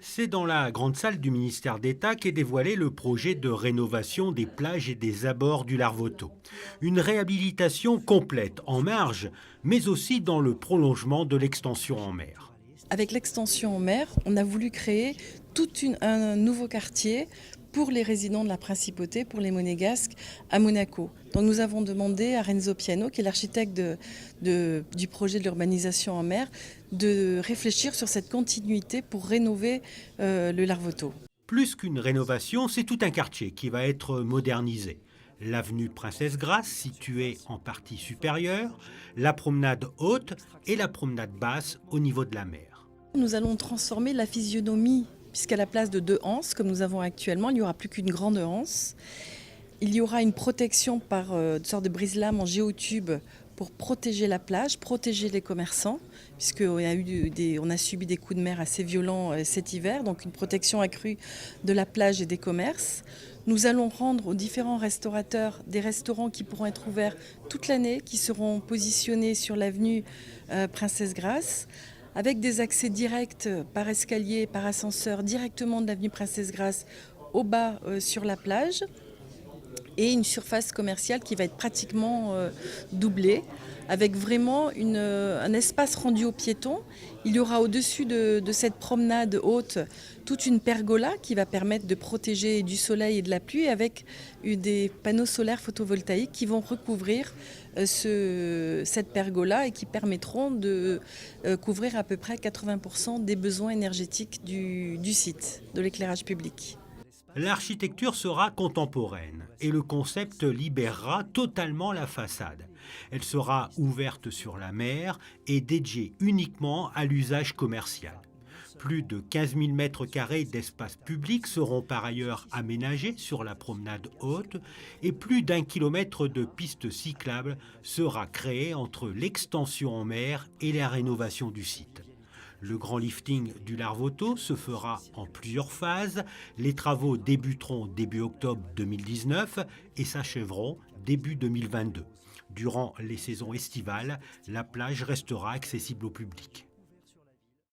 C'est dans la grande salle du ministère d'État qu'est dévoilé le projet de rénovation des plages et des abords du Larvoto. Une réhabilitation complète en marge, mais aussi dans le prolongement de l'extension en mer. Avec l'extension en mer, on a voulu créer un nouveau quartier pour les résidents de la principauté, pour les monégasques, à Monaco. Donc nous avons demandé à Renzo Piano, qui est l'architecte du projet de l'urbanisation en mer, de réfléchir sur cette continuité pour rénover le Larvoto. Plus qu'une rénovation, c'est tout un quartier qui va être modernisé. L'avenue Princesse Grace, située en partie supérieure, la promenade haute et la promenade basse au niveau de la mer. Nous allons transformer la physionomie, puisqu'à la place de deux anses, comme nous avons actuellement, il n'y aura plus qu'une grande anse. Il y aura une protection par une sorte de brise-lame en géotube pour protéger la plage, protéger les commerçants, puisqu'on a subi des coups de mer assez violents cet hiver, donc une protection accrue de la plage et des commerces. Nous allons rendre aux différents restaurateurs des restaurants qui pourront être ouverts toute l'année, qui seront positionnés sur l'avenue Princesse Grace, avec des accès directs par escalier, par ascenseur, directement de l'avenue Princesse Grace au bas sur la plage, et une surface commerciale qui va être pratiquement doublée, avec vraiment un espace rendu aux piétons. Il y aura au-dessus de cette promenade haute toute une pergola qui va permettre de protéger du soleil et de la pluie, avec des panneaux solaires photovoltaïques qui vont recouvrir cette pergola et qui permettront de couvrir à peu près 80% des besoins énergétiques du site, de l'éclairage public. L'architecture sera contemporaine et le concept libérera totalement la façade. Elle sera ouverte sur la mer et dédiée uniquement à l'usage commercial. Plus de 15 000 mètres carrés d'espace public seront par ailleurs aménagés sur la promenade haute et plus d'1 kilomètre de pistes cyclables sera créé entre l'extension en mer et la rénovation du site. Le grand lifting du Larvoto se fera en plusieurs phases. Les travaux débuteront début octobre 2019 et s'achèveront début 2022. Durant les saisons estivales, la plage restera accessible au public.